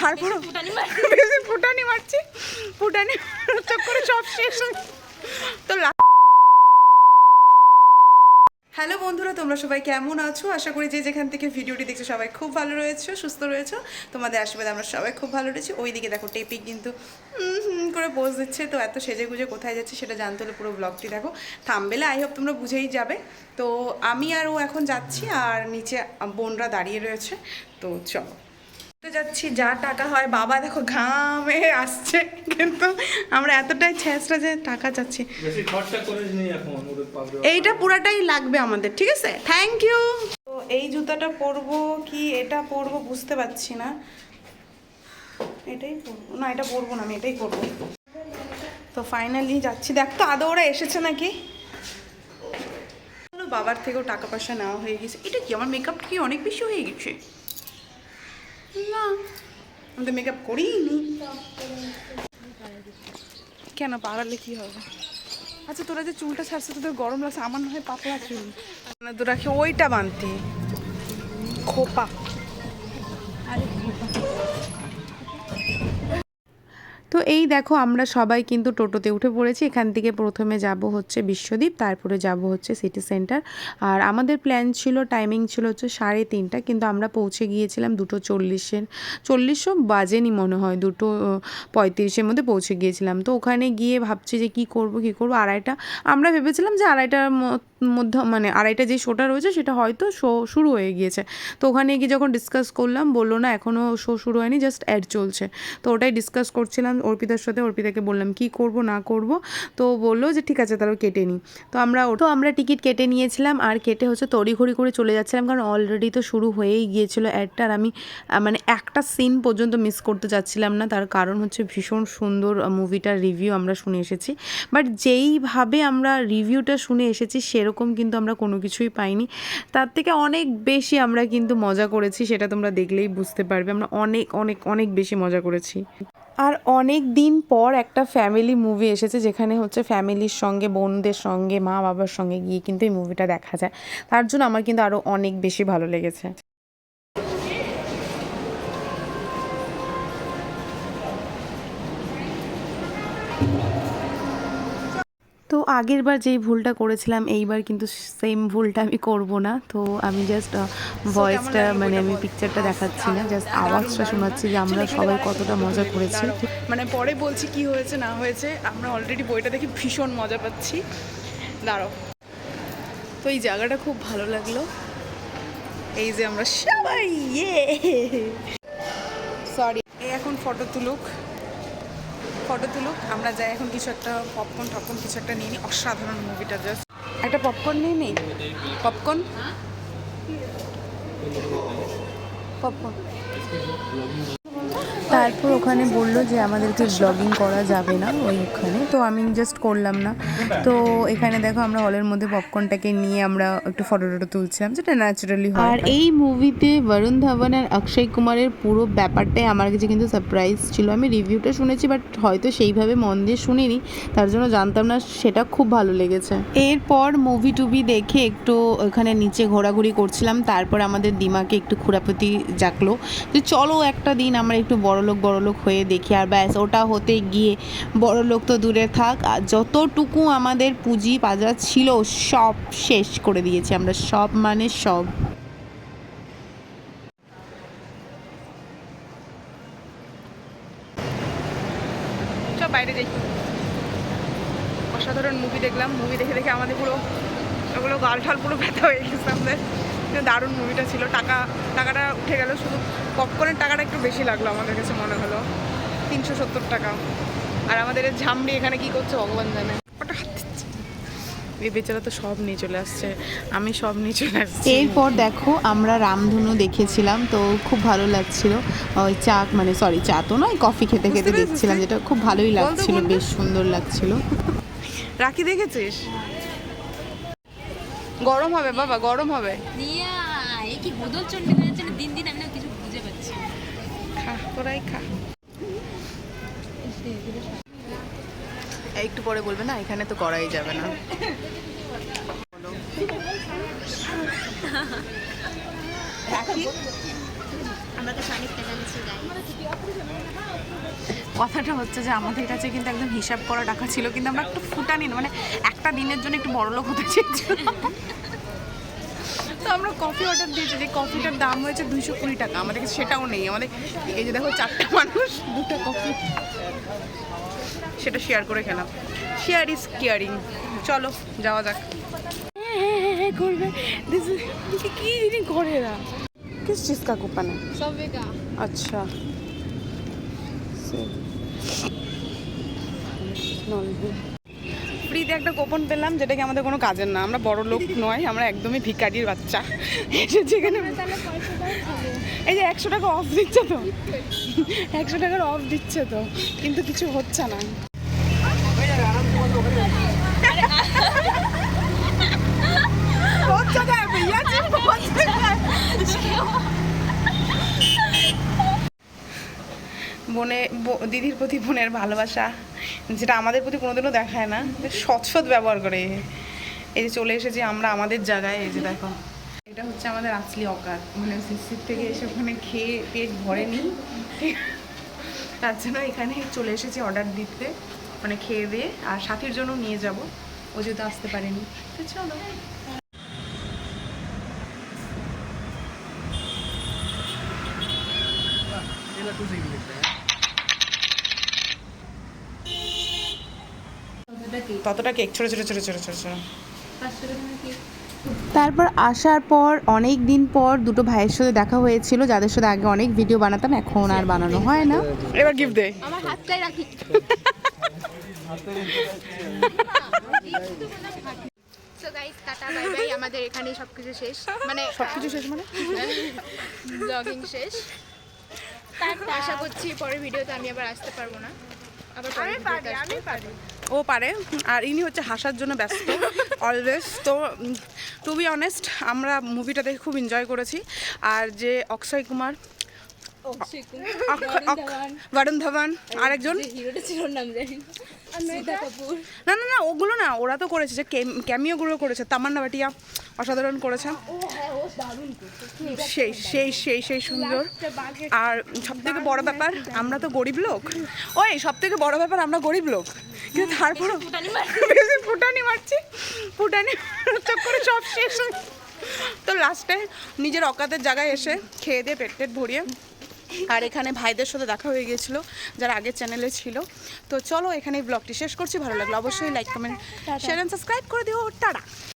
তারপর ফুটানি মারছি, ফুটানি করে সব শেষ তো। হ্যালো বন্ধুরা, তোমরা সবাই কেমন আছো? আশা করি যে যেখান থেকে ভিডিওটি দেখছো সবাই খুব ভালো রয়েছো, সুস্থ রয়েছো। তোমাদের আশীর্বাদে আমরা সবাই খুব ভালো রয়েছি। ওইদিকে দেখো টেপি কিন্তু করে পোজ দিচ্ছে। তো এত সেজে গুজে কোথায় যাচ্ছে সেটা জানতে হলে পুরো ব্লগটি দেখো। থাম্বনেলে আই হোপ তোমরা বুঝেই যাবে। তো আমি আর ও এখন যাচ্ছি, আর নিচে বোনরা দাঁড়িয়ে রয়েছে। তো চলো যাচ্ছি, যা টাকা হয়। বাবা দেখো ঘামে আসছে, কিন্তু আমরা এতটাই ছেঁচড়া যে টাকা চাচ্ছি। এইটা পুরাটাই লাগবে আমাদের, ঠিক আছে? Thank you. তো এই জুতাটা পরবো কি এটা পরবো বুঝতে পারছি না। এটাই পরবো না, এটা পরবো না, আমি এটাই করবো। তো ফাইনালি যাচ্ছি। দেখ তো আদৌ ওরা এসেছে নাকি। বাবার থেকেও টাকা পয়সা নেওয়া হয়ে গেছে। এটা কি আমার মেকআপ কি অনেক বেশি হয়ে গেছে? না, আমি তো মেকআপ করিনি। কেন পাড়ালে কি হবে? আচ্ছা তোরা যে চুলটা ছাড়ছে তোদের গরম লাগছে, আমার না হয় পাতলা চুল। তোরা কি ওইটা বানতি খোপা? তো এই দেখো আমরা সবাই কিন্তু টোটোতে উঠে পড়েছি। এখান থেকে প্রথমে যাব হচ্ছে বিশ্বদ্বীপ, তারপরে যাব হচ্ছে সিটি সেন্টার। আর আমাদের প্ল্যান ছিল, টাইমিং ছিল হচ্ছে 3:30, কিন্তু আমরা পৌঁছে গিয়েছিলাম 2:40। 40ও বাজেনি মনে হয়, 2:35 মধ্যে পৌঁছে গিয়েছিলাম। তো ওখানে গিয়ে ভাবছি যে কী করব 2:30। আমরা ভেবেছিলাম যে 2:30টার মধ্যে, মানে 2:30 যে শোটা রয়েছে সেটা হয়তো শো শুরু হয়ে গিয়েছে। তো ওখানে গিয়ে যখন ডিসকাস করলাম, বললো না এখনও শো শুরু হয়নি, জাস্ট অ্যাড চলছে। তো ওটাই ডিসকাস করছিলাম অর্পিতার সাথে। অর্পিতাকে বললাম কি করব না করব, তো বললো যে ঠিক আছে তাহলে কেটে নিই। তো আমরা টিকিট কেটে নিয়েছিলাম, আর কেটে হচ্ছে তড়িঘড়ি করে চলে যাচ্ছিলাম, কারণ অলরেডি তো শুরু হয়েই গিয়েছিল অ্যাডটা। আর আমি মানে একটা সিন পর্যন্ত মিস করতে চাচ্ছিলাম না। তার কারণ হচ্ছে ভীষণ সুন্দর মুভিটার রিভিউ আমরা শুনে এসেছি, বাট যেইভাবে আমরা রিভিউটা শুনে এসেছি সেরকম কিন্তু আমরা কোনো কিছুই পাইনি। তার থেকে অনেক বেশি আমরা কিন্তু মজা করেছি, সেটা তোমরা দেখলেই বুঝতে পারবে। আমরা অনেক অনেক অনেক বেশি মজা করেছি। আর অনেক দিন পর একটা ফ্যামিলি মুভি এসেছে, যেখানে হচ্ছে ফ্যামিলির সঙ্গে, বোনদের সঙ্গে, মা বাবার সঙ্গে গিয়ে কিন্তু এই মুভিটা দেখা যায়। তার জন্য আমার কিন্তু আরও অনেক বেশি ভালো লেগেছে। তো আগের বার যেই ভুলটা করেছিলাম এইবার কিন্তু সেম ভুলটা আমি করব না। তো আমি জাস্ট ভয়েসটা, মানে আমি পিকচারটা দেখাচ্ছি না, জাস্ট আওয়াজটা শোনাচ্ছি যে আমরা সবাই কতটা মজা করেছি। মানে পরে বলছি কি হয়েছে না হয়েছে। আমরা অলরেডি বইটা দেখে ভীষণ মজা পাচ্ছি। দাঁড়াও, তো এই জায়গাটা খুব ভালো লাগলো। এই যে আমরা সবাই সরি, এই এখন ফটো তুলুক, আমরা যাই এখন কিছু একটা পপকর্ন কিছু একটা নিয়ে নিই। অসাধারণ মুভিটা, জাস্ট একটা পপকর্ন নিয়ে নিই। পপকর্ন তারপর ওখানে বললো যে আমাদেরকে ব্লগিং করা যাবে না ওইখানে, তো আমি জাস্ট করলাম না। তো এখানে দেখো আমরা হলের মধ্যে পপকর্নটাকে নিয়ে আমরা একটু ফটো তুলছিলাম, যেটা ন্যাচারালি হয়। আর এই মুভিতে বরুণ ধাওয়ান আর অক্ষয় কুমারের পুরো ব্যাপারটাই আমার কাছে কিন্তু সারপ্রাইজ ছিল। আমি রিভিউটা শুনেছি, বাট হয়তো সেইভাবে মন দিয়ে শুনিনি, তার জন্য জানতাম না। সেটা খুব ভালো লেগেছে। এরপর মুভি টুভি দেখে একটু ওখানে নিচে ঘোরাঘুরি করছিলাম। তারপর আমাদের দিমাকে একটু খুরাপতি জাগলো যে চলো একটা দিন আমরা একটু বড়লোক হয়ে দেখি। আর ব্যাস, ওটা হতে গিয়ে বড়লোক তো দূরে থাক, আর যতটুকু আমাদের পুঁজি পাজা ছিল সব শেষ করে দিয়েছি আমরা, সব মানে সব। সব বাইরে যাই, অসাধারণ মুভি দেখলাম। মুভি দেখে দেখে আমাদের পুরো ওগুলো গাল ঠাল পুরো ব্যথা হয়ে গেছে আমাদের। দারুণ মুভিটা ছিল। টাকাটা উঠে গেল, শুধু পপকর্নের টাকাটা একটু বেশি লাগলো আমাদের কাছে মনে হলো, 370 টাকা। আর আমাদের ঝামড়ি এখানে কি করছে ভগবান জানে। ওটা এই বেচারা তো সব নিয়ে চলে আসছে, আমি সব নিয়ে চলে আসছি। এরপর দেখো আমরা রামধনু দেখেছিলাম, তো খুব ভালো লাগছিল। ওই চা, মানে সরি চা তো নয়, কফি খেতে খেতে দেখছিলাম, যেটা খুব ভালোই লাগছিল, বেশ সুন্দর লাগছিল। রাখি দেখেছিস? গরম হবে বাবা, গরম হবে। কি বদল চন্ডী হয়েছে দিন দিন, আমি কিছু বুঝে পাচ্ছি। খা, তোরাই খা। একটু পরে বলবে না এখানে তো করাই যাবে না। রাখি আমরা তো শাড়ি কেনা নিচ্ছি, কথাটা হচ্ছে যে আমাদের কাছে কিন্তু একদম হিসাব করা টাকা ছিল, কিন্তু আমরা একটু ফুটানি না, মানে একটা দিনের জন্য একটু বড়লোক হতে চেয়েছিলাম। তো আমরা কফি অর্ডার দিয়েছি, যে কফিটার দাম হয়েছে 220 টাকা, আমাদের কাছে সেটাও নেই। আমাদের এই যে দেখো 4টা মানুষ 2টা কফি, সেটা শেয়ার করে খেলাম। Share is caring. চলো যাওয়া যাক। হ্যাঁ করবে, কি জিনিস করে এরা? किस चीज़ का कूपन है? सबवे का अच्छा ফ্রিতে একটা কুপন পেলাম, যেটা কি আমাদের কোনো কাজের না। আমরা বড় লোক নয়, আমরা একদমই ভিখারির বাচ্চা। যেখানে এই যে 100 টাকা অফ দিচ্ছে তো, 100 টাকার অফ দিচ্ছে তো, কিন্তু কিছু হচ্ছে না। बहुत ज्यादा है भैया जी, बहुत ज्यादा है। দিদির প্রতি বোনের ভালোবাসা, যেটা আমাদের প্রতি কোনোদিনও দেখায় না, সৎ ব্যবহার করে। এই যে চলে এসেছি আমরা আমাদের জায়গায়, এই যে দেখো, এটা হচ্ছে আমাদের আসলি অকাত। মানে সিসির থেকে এসে ওখানে খেয়ে পেট ভরেনি, তার জন্য এখানে চলে এসেছি অর্ডার দিতে, মানে খেয়ে দিয়ে। আর সাথীর জন্য নিয়ে যাব, ও যেহেতু আসতে পারেনি। তো চলো। ততটা কেক, ছোটো ছোটো ছোটো ছোটো ছোটো ছোটো। তারপর আসার পর অনেক দিন পর দুটো ভাইয়ের সাথে দেখা হয়েছিল, যাদের সাথে আগে অনেক ভিডিও বানাতাম, এখন আর বানানো হয় না। এবার গিফট দে। আমার হাতটাই রাখি। So guys, tata bye bye. আমাদের এখানেই সবকিছু শেষ, মানে সবকিছু শেষ মানে ব্লগিং শেষ। আশা করছি পরের ভিডিওতে আমি আবার আসতে পারবো না, আবার আমি পারি। ও পারে, আর ইনি হচ্ছে হাসার জন্য ব্যস্ত অলওয়েজ। তো টু বি অনেস্ট, আমরা মুভিটা দেখে খুব এনজয় করেছি। আর যে অক্ষয় কুমার, বরুণ ধাওয়ান, আরেকজন হিরোটা ছিল নাম জানি শ্রদ্ধা কাপুর। না না না, ওগুলো না, ওরা তো করেছে, যে ক্যামিওগুলো করেছে। তামান্না ভাটিয়া অসাধারণ করেছে, সেই সেই সেই সেই সুন্দর। আর সব থেকে বড় ব্যাপার, আমরা তো গরিব লোক। ওই সব থেকে বড় ব্যাপার, আমরা গরিব লোক, কিন্তু তারপর ফুটানি মারছি, ফুটানি চক্করে সব শেষ। তো লাস্টে নিজের অকাতের জায়গায় এসে খেয়ে দিয়ে পেট টেট ভরিয়ে, আর এখানে ভাইদের সাথে দেখা হয়ে গিয়েছিল যারা আগের চ্যানেলে ছিল। তো চলো এখানে ব্লগটি শেষ করছি। ভালো লাগলো অবশ্যই like comment share and subscribe করে দিও। টাটা।